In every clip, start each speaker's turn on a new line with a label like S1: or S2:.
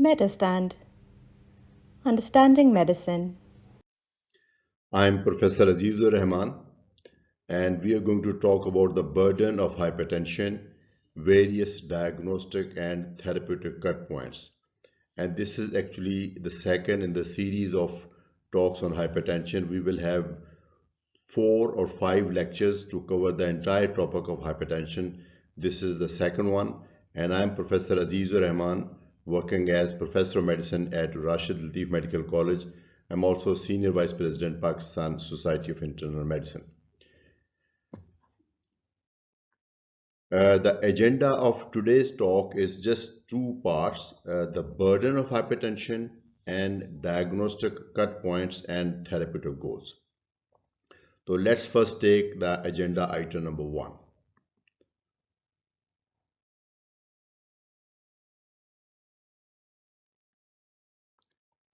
S1: Medurstand Understanding Medicine.
S2: I'm Professor Azizur Rahman, and we are going to talk about the burden of hypertension, various diagnostic and therapeutic cut points. And this is actually the second in the series of talks on hypertension. We will have 4 or 5 lectures to cover the entire topic of hypertension. This is the second one, and I'm Professor Azizur Rahman, working as Professor of Medicine at Rashid Latif Medical College. I'm also Senior Vice President, Pakistan Society of Internal Medicine. The agenda of today's talk is just 2 parts, the burden of hypertension and diagnostic cut points and therapeutic goals. So let's first take the agenda item number 1.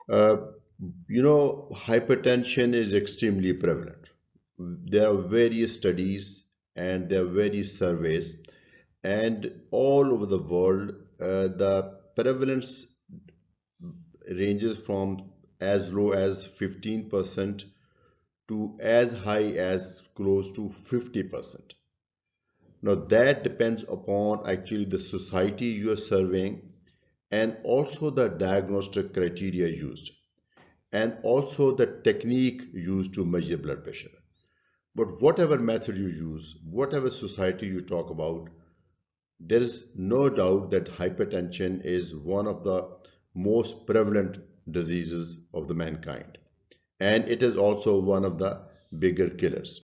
S2: Uh, Hypertension is extremely prevalent. There are various studies and there are various surveys, and all over the world, the prevalence ranges from as low as 15% to as high as close to 50%. Now, that depends upon actually the society you are serving and also the diagnostic criteria used and also the technique used to measure blood pressure. But whatever method you use, whatever society you talk about, there is no doubt that hypertension is one of the most prevalent diseases of the mankind, and it is also one of the bigger killers.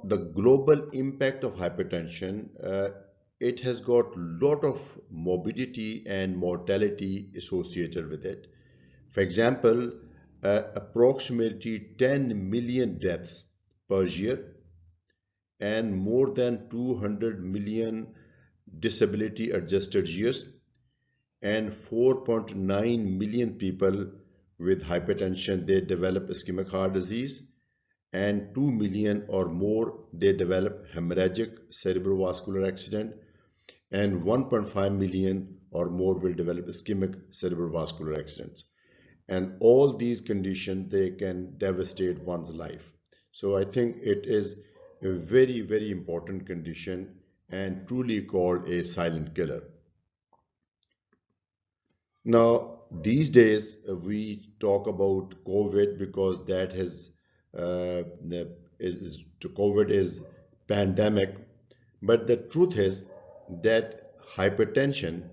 S2: The global impact of hypertension, it has got a lot of morbidity and mortality associated with it. For example, approximately 10 million deaths per year and more than 200 million disability adjusted years and 4.9 million people with hypertension they develop ischemic heart disease, and 2 million or more they develop hemorrhagic cerebrovascular accident, and 1.5 million or more will develop ischemic cerebrovascular accidents. And all these conditions, they can devastate one's life. So I think it is a very important condition and truly called a silent killer. Now, these days we talk about COVID because that has COVID is pandemic, but the truth is that hypertension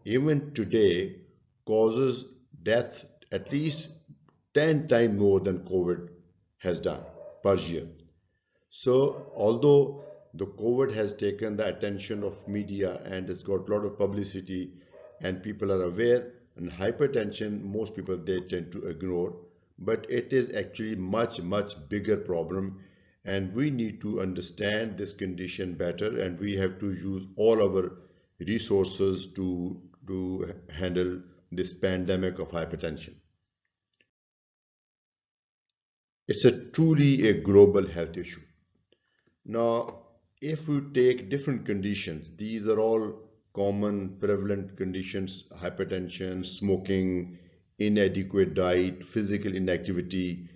S2: even today causes death at least 10 times more than COVID has done per year. So, although the COVID has taken the attention of media and it's got a lot of publicity and people are aware, and hypertension, most people they tend to ignore, but it is actually much bigger problem, and we need to understand this condition better, and we have to use all our resources to handle this pandemic of hypertension. It's a truly a global health issue. Now, if we take different conditions, these are all common prevalent conditions: hypertension, smoking, inadequate diet, physical inactivity,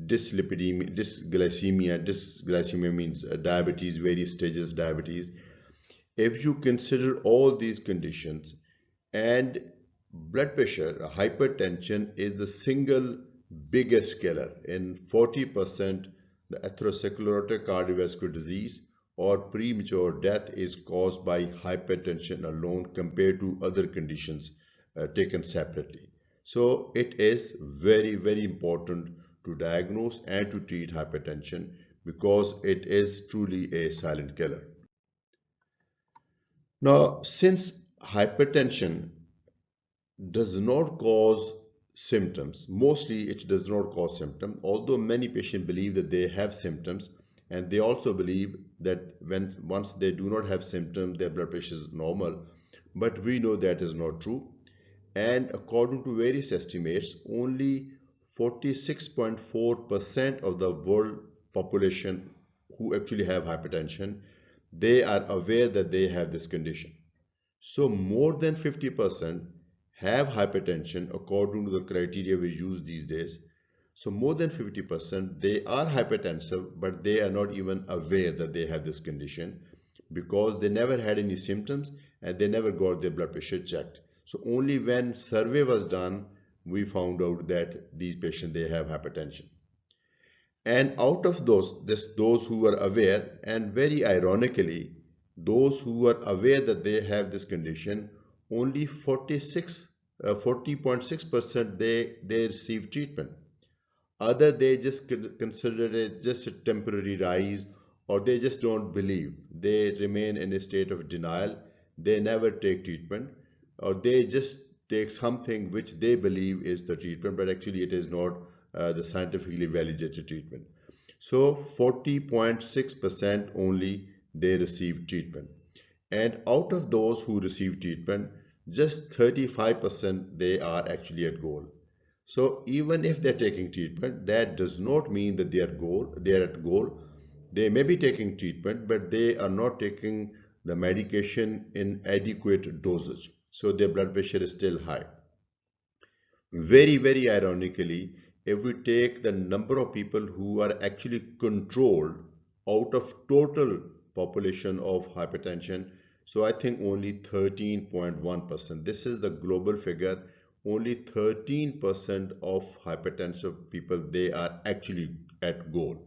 S2: dyslipidemia, dysglycemia. Dysglycemia means diabetes, various stages of diabetes. If you consider all these conditions and blood pressure, hypertension is the single biggest killer. In 40%, the atherosclerotic cardiovascular disease or premature death is caused by hypertension alone compared to other conditions taken separately. So it is very important to diagnose and to treat hypertension because it is truly a silent killer. Now, since hypertension does not cause symptoms, mostly it does not cause symptoms, although many patients believe that they have symptoms, and they also believe that once they do not have symptoms, their blood pressure is normal. But we know that is not true. And according to various estimates, only 46.4% of the world population who actually have hypertension, they are aware that they have this condition. So more than 50% have hypertension according to the criteria we use these days. So more than 50%, they are hypertensive, but they are not even aware that they have this condition because they never had any symptoms and they never got their blood pressure checked. So only when survey was done, we found out that these patients, they have hypertension. And out of those who are aware, and very ironically, those who are aware that they have this condition, only 40.6% they receive treatment. Other they just consider it just a temporary rise, or they just don't believe. They remain in a state of denial. They never take treatment, or they just take something which they believe is the treatment, but actually it is not the scientifically validated treatment. So 40.6% only they receive treatment. And out of those who receive treatment, just 35% they are actually at goal. So even if they're taking treatment, that does not mean that they are at goal. They may be taking treatment, but they are not taking the medication in adequate dosage. So their blood pressure is still high. Very ironically, if we take the number of people who are actually controlled out of total population of hypertension, so I think only 13.1%. This is the global figure. Only 13% of hypertensive people, they are actually at goal.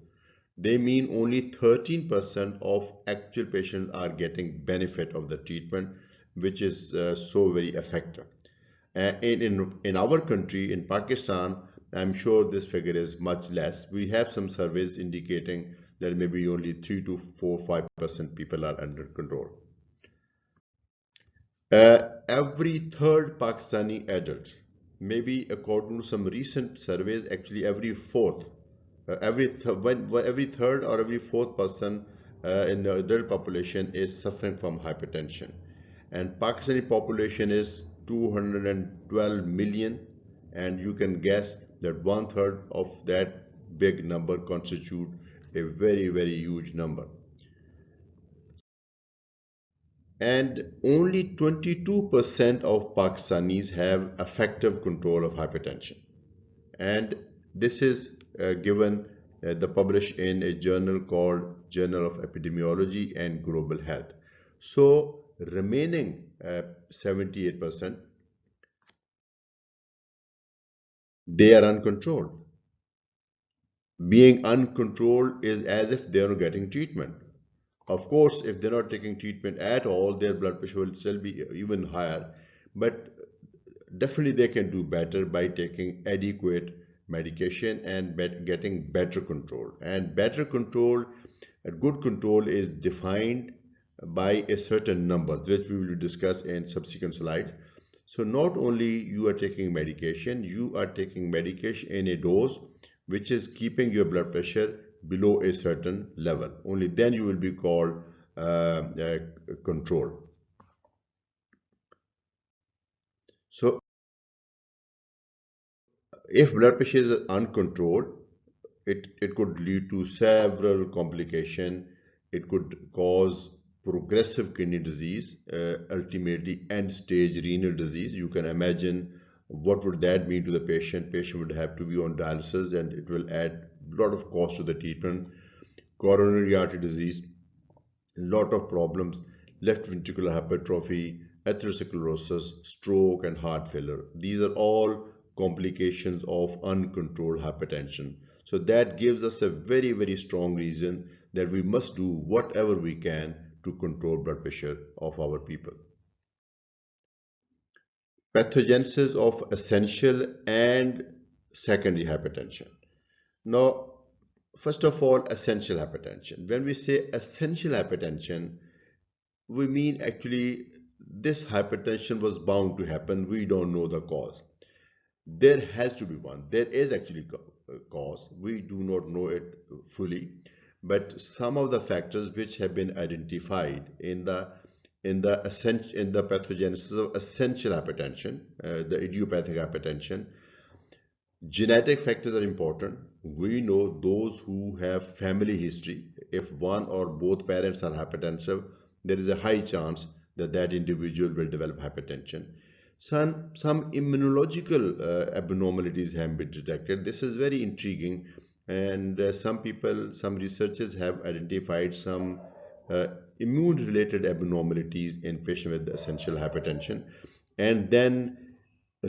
S2: They mean only 13% of actual patients are getting benefit of the treatment, which is so very effective. In our country, in Pakistan, I'm sure this figure is much less. We have some surveys indicating that maybe only 3 to 4, 5% people are under control. Every third Pakistani adult, maybe according to some recent surveys, actually every fourth, every third or every fourth person in the adult population is suffering from hypertension. And Pakistani population is 212 million, and you can guess that one third of that big number constitute a very huge number. And only 22% of Pakistanis have effective control of hypertension. And this is published in a journal called Journal of Epidemiology and Global Health. So remaining 78%, they are uncontrolled. Being uncontrolled is as if they are getting treatment. Of course, if they're not taking treatment at all, their blood pressure will still be even higher. But definitely they can do better by taking adequate medication and getting better control. And better control, a good control is defined by a certain number, which we will discuss in subsequent slides. So not only you are taking medication, you are taking medication in a dose which is keeping your blood pressure below a certain level. Only then you will be called control. So if blood pressure is uncontrolled, it could lead to several complications. It could cause progressive kidney disease, ultimately end-stage renal disease. You can imagine what would that mean to the patient. Patient would have to be on dialysis, and it will add a lot of cost to the treatment. Coronary artery disease, lot of problems, left ventricular hypertrophy, atherosclerosis, stroke, and heart failure. These are all complications of uncontrolled hypertension. So that gives us a very strong reason that we must do whatever we can to control blood pressure of our people. Pathogenesis of essential and secondary hypertension. Now, first of all, essential hypertension. When we say essential hypertension, we mean actually this hypertension was bound to happen. We don't know the cause. There has to be one. There is actually a cause. We do not know it fully, but some of the factors which have been identified in the pathogenesis of essential hypertension, the idiopathic hypertension, genetic factors are important. we know those who have family history. If one or both parents are hypertensive, there is a high chance that that individual will develop hypertension. Some immunological abnormalities have been detected. This is very intriguing, and some researchers have identified some uh, immune-related abnormalities in patients with essential hypertension, and then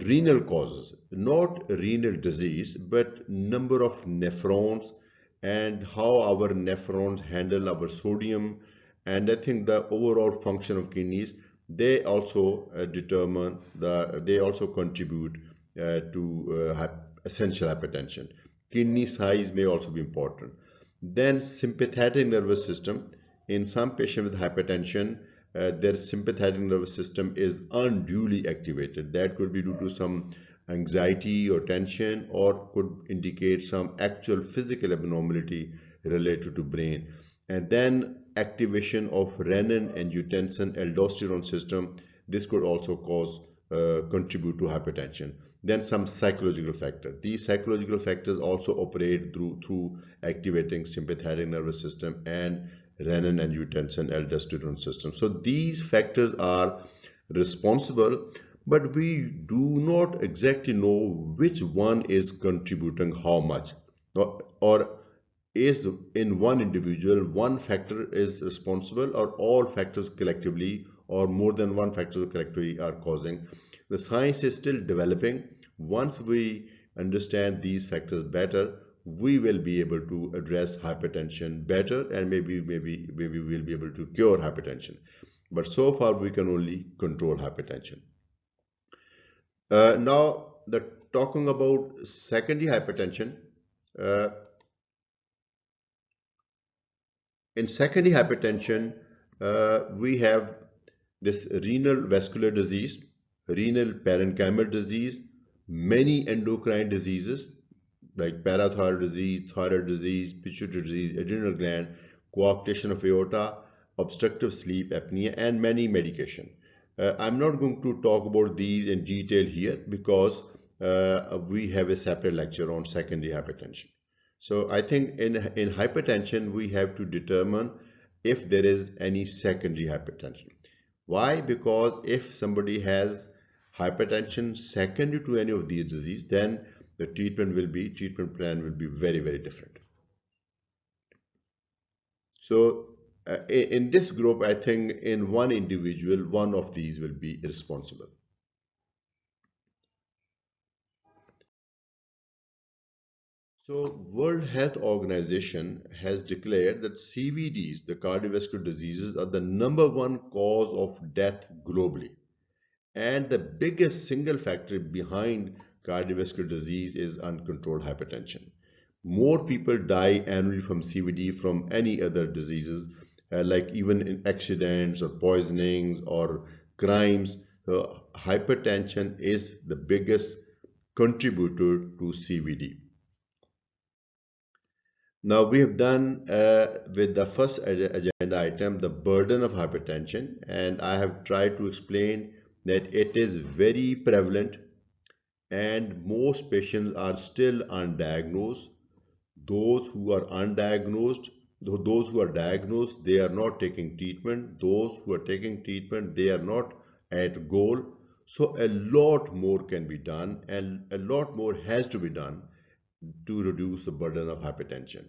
S2: renal causes, not renal disease, but number of nephrons and how our nephrons handle our sodium, and I think the overall function of kidneys. They also they also contribute to essential hypertension. Kidney size may also be important. Then sympathetic nervous system. In some patients with hypertension, their sympathetic nervous system is unduly activated. That could be due to some anxiety or tension, or could indicate some actual physical abnormality related to brain. And then activation of renin, angiotensin, aldosterone system. This could also contribute to hypertension. Then some psychological factor. These psychological factors also operate through activating sympathetic nervous system and renin, angiotensin, aldosterone system. So these factors are responsible, but we do not exactly know which one is contributing how much, or is in one individual one factor is responsible, or all factors collectively, or more than one factor collectively are causing. The science is still developing. Once we understand these factors better, we will be able to address hypertension better, and maybe we'll be able to cure hypertension. But so far we can only control hypertension. Now, the talking about secondary hypertension. uh, In secondary hypertension, we have this renal vascular disease, renal parenchymal disease, many endocrine diseases like parathyroid disease, thyroid disease, pituitary disease, adrenal gland, coarctation of aorta, obstructive sleep apnea, and many medication. I'm not going to talk about these in detail here because we have a separate lecture on secondary hypertension. So I think in hypertension, we have to determine if there is any secondary hypertension. Why? Because if somebody has hypertension secondary to any of these diseases, then the treatment plan will be very, very different. So in this group, I think in one individual, one of these will be responsible. So World Health Organization has declared that CVDs, the cardiovascular diseases, are the number one cause of death globally. And the biggest single factor behind cardiovascular disease is uncontrolled hypertension. More people die annually from CVD from any other diseases, like even in accidents or poisonings or crimes. Hypertension is the biggest contributor to CVD. Now we have done with the first agenda item the burden of hypertension, and I have tried to explain that it is very prevalent and most patients are still undiagnosed. Those who are undiagnosed, those who are diagnosed, they are not taking treatment. Those who are taking treatment, they are not at goal. So a lot more can be done, and a lot more has to be done to reduce the burden of hypertension.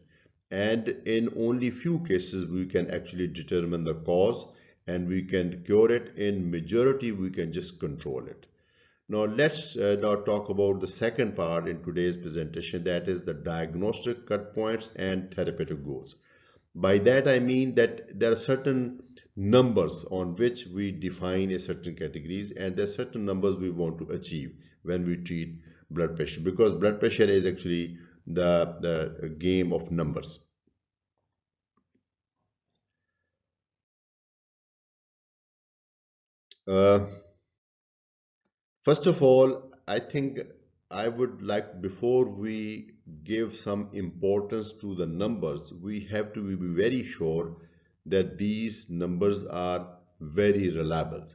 S2: And in only few cases, we can actually determine the cause and we can cure it. In majority, we can just control it. Now let's now talk about the second part in today's presentation, that is the diagnostic cut points and therapeutic goals. By that I mean that there are certain numbers on which we define a certain categories, and there are certain numbers we want to achieve when we treat blood pressure, because blood pressure is actually the game of numbers. Uh, First of all, I think I would like, before we give some importance to the numbers, we have to be very sure that these numbers are very reliable.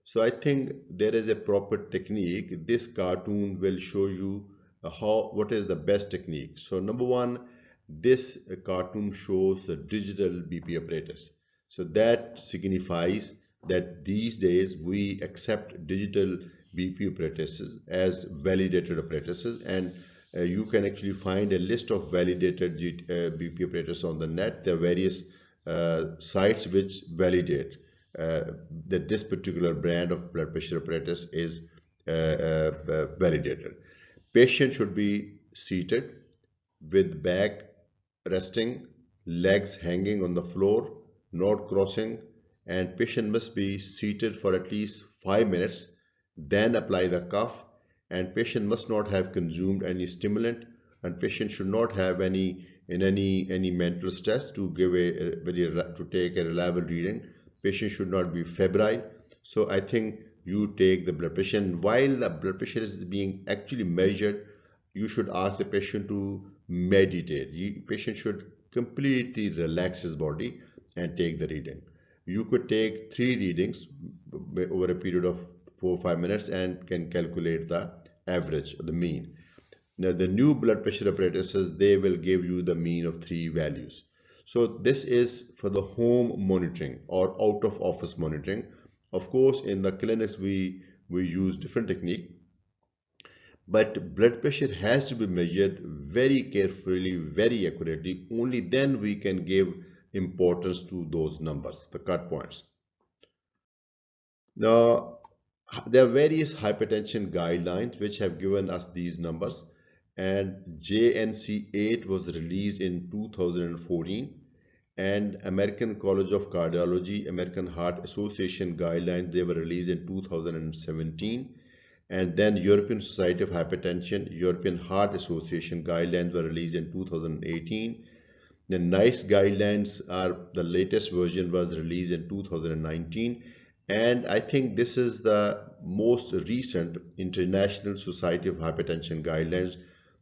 S2: So I think there is a proper technique. This cartoon will show you what is the best technique. So number one, this cartoon shows the digital BP apparatus. So that signifies that these days we accept digital BP apparatuses as validated apparatuses, and you can actually find a list of validated BP apparatus on the net. There are various sites which validate that this particular brand of blood pressure apparatus is validated. Patient should be seated with back resting, legs hanging on the floor, not crossing, and patient must be seated for at least 5 minutes, then apply the cuff, and patient must not have consumed any stimulant, and patient should not have any mental stress to give to take a reliable reading. Patient should not be febrile. So I think you take the blood pressure, and while the blood pressure is being actually measured, you should ask the patient to meditate. Patient should completely relax his body and take the reading. You could take 3 readings over a period of 4 or 5 minutes and can calculate the average, the mean. Now the new blood pressure apparatuses, they will give you the mean of 3 values. So this is for the home monitoring or out of office monitoring. Of course, in the clinics we use different technique, but blood pressure has to be measured very carefully, very accurately. Only then we can give importance to those numbers, the cut points. Now, there are various hypertension guidelines which have given us these numbers, and JNC 8 was released in 2014, and American College of Cardiology, American Heart Association guidelines, they were released in 2017, and then European Society of Hypertension, European Heart Association guidelines were released in 2018. The NICE guidelines are the latest version was released in 2019, and I think this is the most recent International Society of Hypertension guidelines.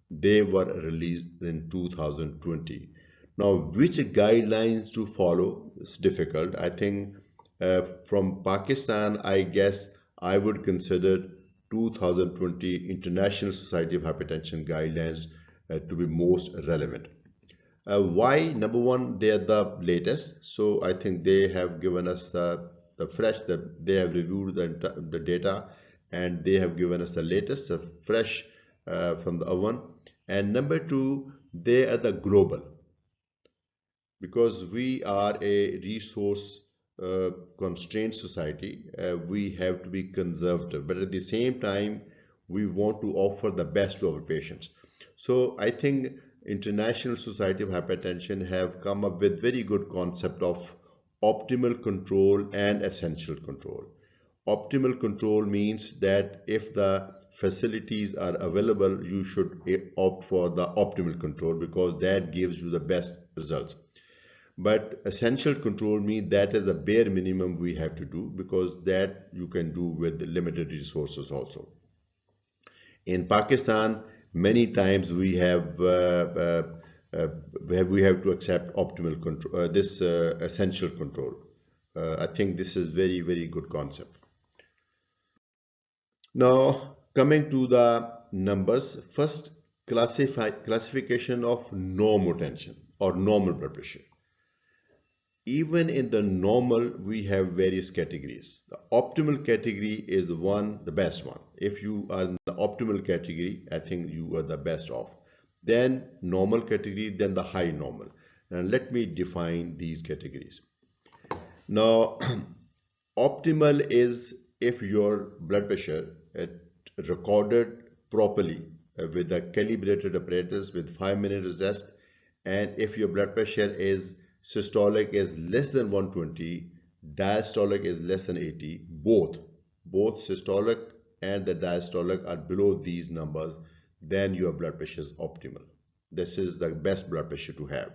S2: They were released in 2020. Now, which guidelines to follow is difficult. I think from Pakistan, I guess I would consider 2020 International Society of Hypertension guidelines to be most relevant. Why? Number one, they are the latest. So I think they have given us they have reviewed the data, and they have given us the latest, fresh from the oven. And number two, they are the global, because we are a resource constrained society. We have to be conservative, but at the same time, we want to offer the best to our patients. So I think International Society of Hypertension have come up with very good concept of optimal control and essential control. Optimal control means that if the facilities are available, you should opt for the optimal control because that gives you the best results. But essential control means that is the bare minimum we have to do, because that you can do with limited resources also. In Pakistan, many times we have to accept optimal control, this essential control. I think this is very good concept. Now coming to the numbers, first classification of normal tension or normal blood pressure. Even in the normal, we have various categories. The optimal category is the best one. If you are in the optimal category, I think you are the best off. Then normal category, then the high normal. And let me define these categories. Now, optimal is if your blood pressure recorded properly with a calibrated apparatus with 5 minutes rest, and if your blood pressure is systolic is less than 120, diastolic is less than 80, both systolic and the diastolic are below these numbers, then your blood pressure is optimal. This is the best blood pressure to have.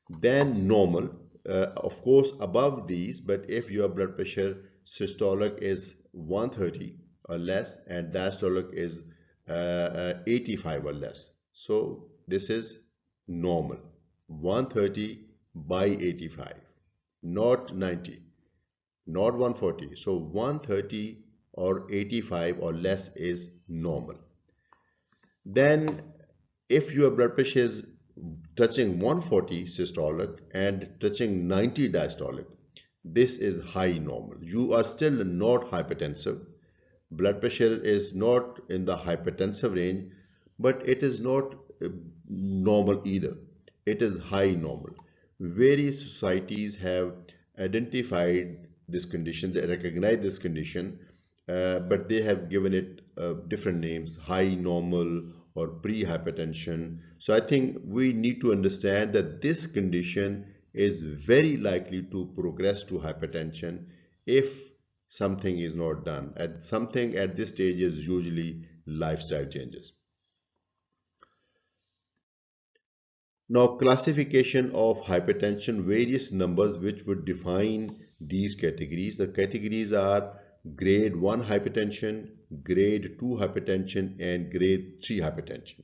S2: Then normal, of course above these, but if your blood pressure systolic is 130 or less and diastolic is 85 or less, so this is normal. 130 by 85, not 90, not 140. So 130 or 85 or less is normal. Then if your blood pressure is touching 140 systolic and touching 90 diastolic, this is high normal. You are still not hypertensive. Blood pressure is not in the hypertensive range, but it is not normal either. It is high normal. Various societies have identified this condition, they recognize this condition, but they have given it different names, high normal or pre-hypertension. So I think we need to understand that this condition is very likely to progress to hypertension if something is not done. And something at this stage is usually lifestyle changes. Now, classification of hypertension, various numbers which would define these categories. The categories are grade 1 hypertension, grade 2 hypertension, and grade 3 hypertension.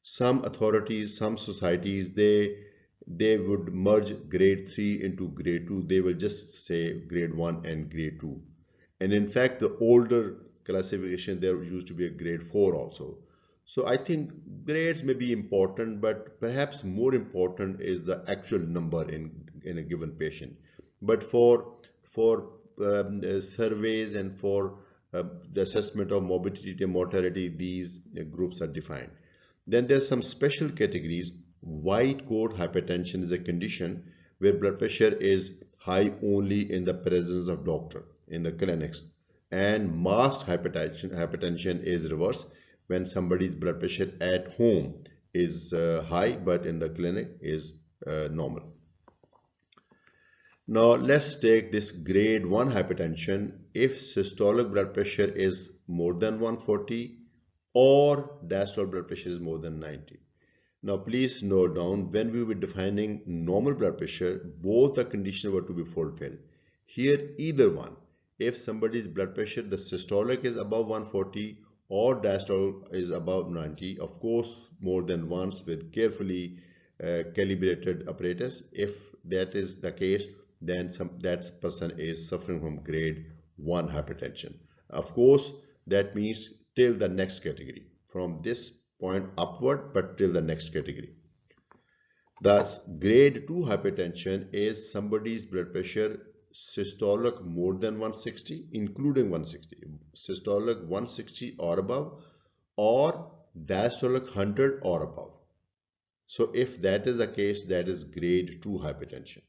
S2: Some authorities, some societies, they would merge grade 3 into grade 2. They will just say grade 1 and grade 2. And in fact, the older classification, there used to be a grade 4 also. So I think grades may be important, but perhaps more important is the actual number in a given patient. But for surveys and for the assessment of morbidity and mortality, these groups are defined. Then there's some special categories. White coat hypertension is a condition where blood pressure is high only in the presence of doctor in the clinics, and masked hypertension is reverse, when somebody's blood pressure at home is high but in the clinic is normal. Now let's take this grade 1 hypertension. If systolic blood pressure is more than 140 or diastolic blood pressure is more than 90. Now please note down, when we were defining normal blood pressure, both the conditions were to be fulfilled. Here either one. If somebody's blood pressure, the systolic is above 140 or diastolic is above 90, of course more than once with carefully calibrated apparatus. If that is the case, then that person is suffering from grade 1 hypertension. Of course, that means till the next category, from this point upward, but till the next category. Thus, grade 2 hypertension is somebody's blood pressure systolic more than 160, including 160, systolic 160 or above, or diastolic 100 or above. So if that is the case, that is grade 2 hypertension.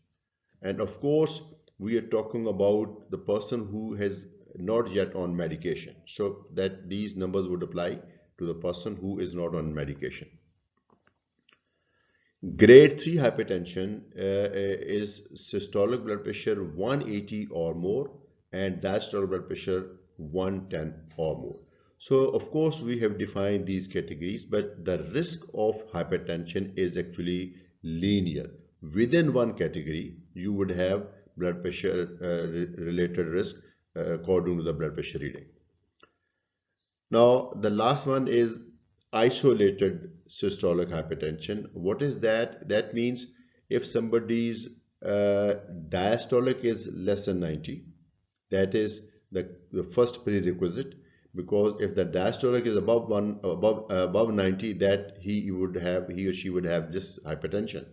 S2: And of course, we are talking about the person who has not yet on medication. So that these numbers would apply to the person who is not on medication. Grade 3 hypertension is systolic blood pressure 180 or more and diastolic blood pressure 110 or more. So of course we have defined these categories, but the risk of hypertension is actually linear. Within one category, you would have blood pressure related risk according to the blood pressure reading. Now, the last one is isolated systolic hypertension. What is that? That means if somebody's diastolic is less than 90, that is the first prerequisite, because if the diastolic is above 90, that he or she would have just hypertension.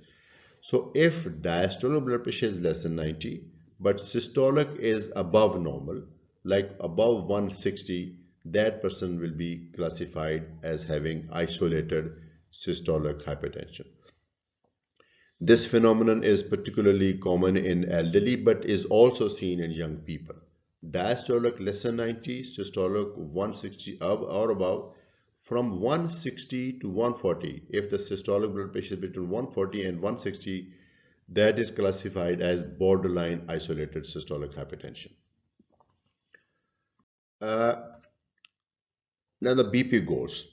S2: So if diastolic blood pressure is less than 90, but systolic is above normal, like above 160, that person will be classified as having isolated systolic hypertension. This phenomenon is particularly common in elderly, but is also seen in young people. Diastolic less than 90, systolic 160 or above. From 160 to 140, if the systolic blood pressure is between 140 and 160, that is classified as borderline isolated systolic hypertension. Now the BP goals.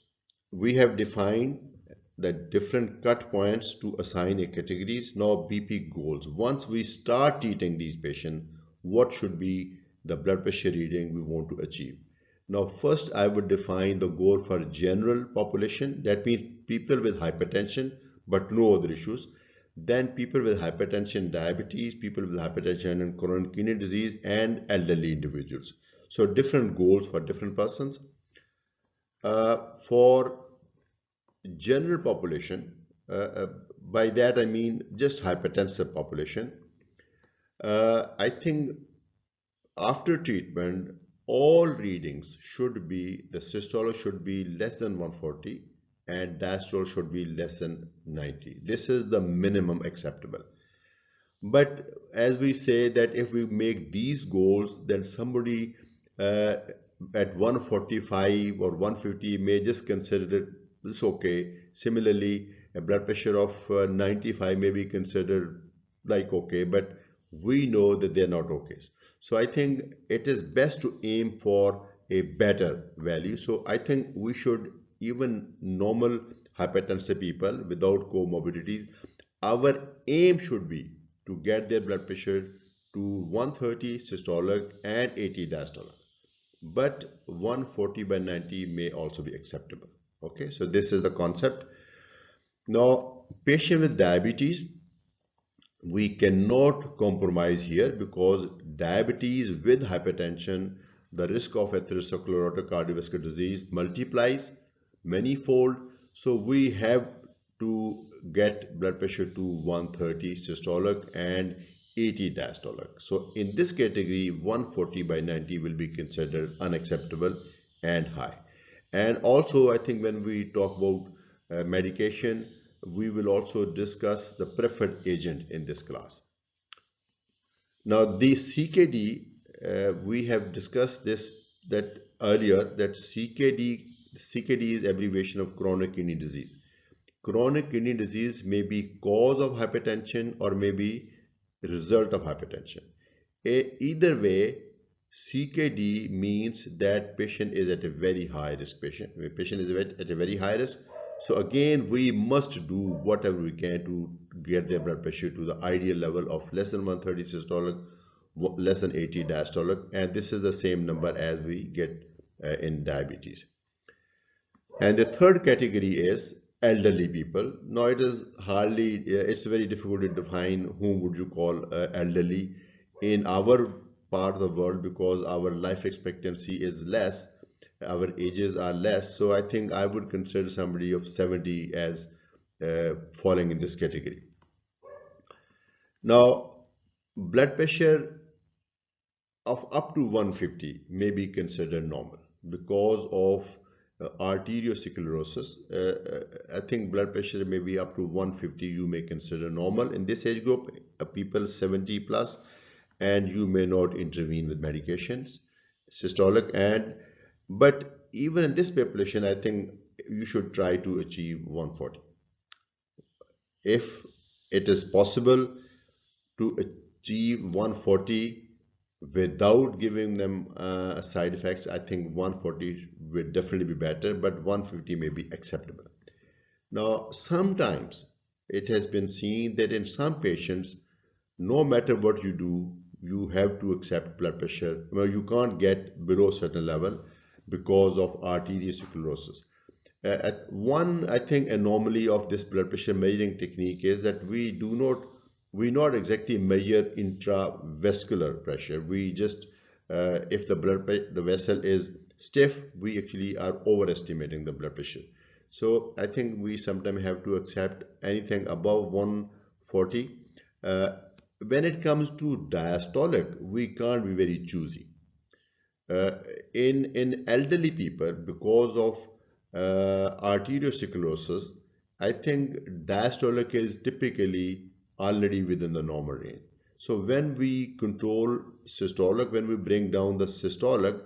S2: We have defined the different cut points to assign a categories. Now BP goals. Once we start treating these patients, what should be the blood pressure reading we want to achieve? Now first I would define the goal for general population. That means people with hypertension but no other issues. Then people with hypertension, diabetes, people with hypertension and chronic kidney disease, and elderly individuals. So different goals for different persons. For general population, by that I mean just hypertensive population, I think after treatment, all readings should be, the systolic should be less than 140 and diastolic should be less than 90. This is the minimum acceptable. But as we say that if we make these goals, then somebody uh, at 145 or 150 may just consider it this okay. Similarly, a blood pressure of 95 may be considered like okay, but we know that they're not okay. So I think it is best to aim for a better value. So I think we should, even normal hypertensive people without comorbidities, our aim should be to get their blood pressure to 130 systolic and 80 diastolic. But 140 by 90 may also be acceptable. Okay, so this is the concept. Now, patient with diabetes, we cannot compromise here because diabetes with hypertension, the risk of atherosclerotic cardiovascular disease multiplies manifold. So we have to get blood pressure to 130 systolic and 80 diastolic. So in this category, 140 by 90 will be considered unacceptable and high. And also, I think when we talk about medication, we will also discuss the preferred agent in this class. Now, the CKD, we have discussed this that earlier that CKD is abbreviation of chronic kidney disease. Chronic kidney disease may be cause of hypertension or may be result of hypertension. Either way, CKD means that patient is at a very high risk patient. The patient is at a very high risk. So again, we must do whatever we can to get their blood pressure to the ideal level of less than 130 systolic, less than 80 diastolic, and this is the same number as we get in diabetes. And the third category is elderly people. Now it is hardly, it's very difficult to define whom would you call elderly in our part of the world because our life expectancy is less, our ages are less. So I think I would consider somebody of 70 as falling in this category. Now, blood pressure of up to 150 may be considered normal because of arteriosclerosis. I think blood pressure may be up to 150 you may consider normal in this age group, people 70 plus, and you may not intervene with medications, systolic, and but even in this population, I think you should try to achieve 140. If it is possible to achieve 140 without giving them side effects, I think 140 will definitely be better, but 150 may be acceptable. Now, sometimes it has been seen that in some patients, no matter what you do, you have to accept blood pressure. Well, you can't get below a certain level because of arteriosclerosis. One, I think, anomaly of this blood pressure measuring technique is that we not exactly measure intravascular pressure. We just, if the vessel is stiff, we actually are overestimating the blood pressure. So I think we sometimes have to accept anything above 140. When it comes to diastolic, we can't be very choosy. Uh, in elderly people, because of arteriosclerosis, I think diastolic is typically already within the normal range. So when we control systolic, when we bring down the systolic,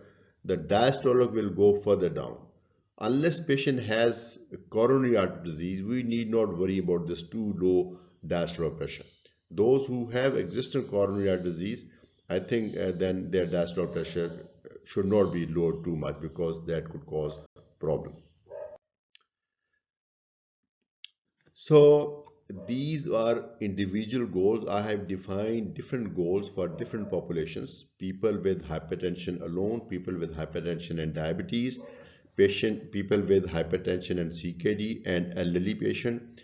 S2: the diastolic will go further down. Unless patient has coronary artery disease, we need not worry about this too low diastolic pressure. Those who have existing coronary artery disease, I think then their diastolic pressure should not be lowered too much because that could cause problem. So these are individual goals. I have defined different goals for different populations: people with hypertension alone, people with hypertension and diabetes, people with hypertension and CKD, and elderly patient,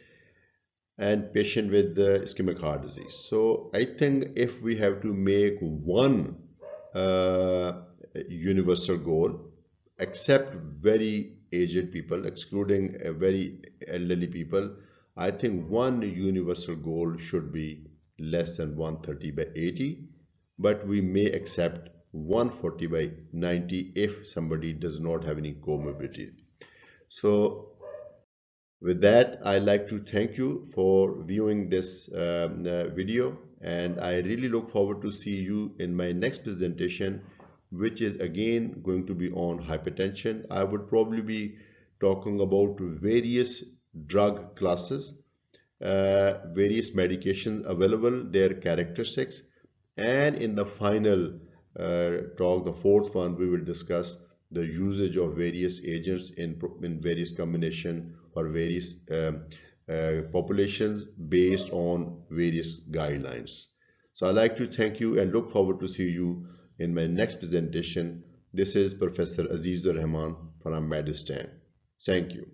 S2: and patient with ischemic heart disease. So I think if we have to make one uh, universal goal, except very aged people, excluding very elderly people, I think one universal goal should be less than 130 by 80, but we may accept 140 by 90 if somebody does not have any comorbidities. So with that, I'd like to thank you for viewing this video, and I really look forward to see you in my next presentation, which is again going to be on hypertension. I would probably be talking about various drug classes, various medications available, their characteristics, and in the final talk, the fourth one, we will discuss the usage of various agents in various combination or various populations based on various guidelines. So I'd like to thank you and look forward to see you in my next presentation. This is Professor Azizur Rahman from Medurstand. Thank you.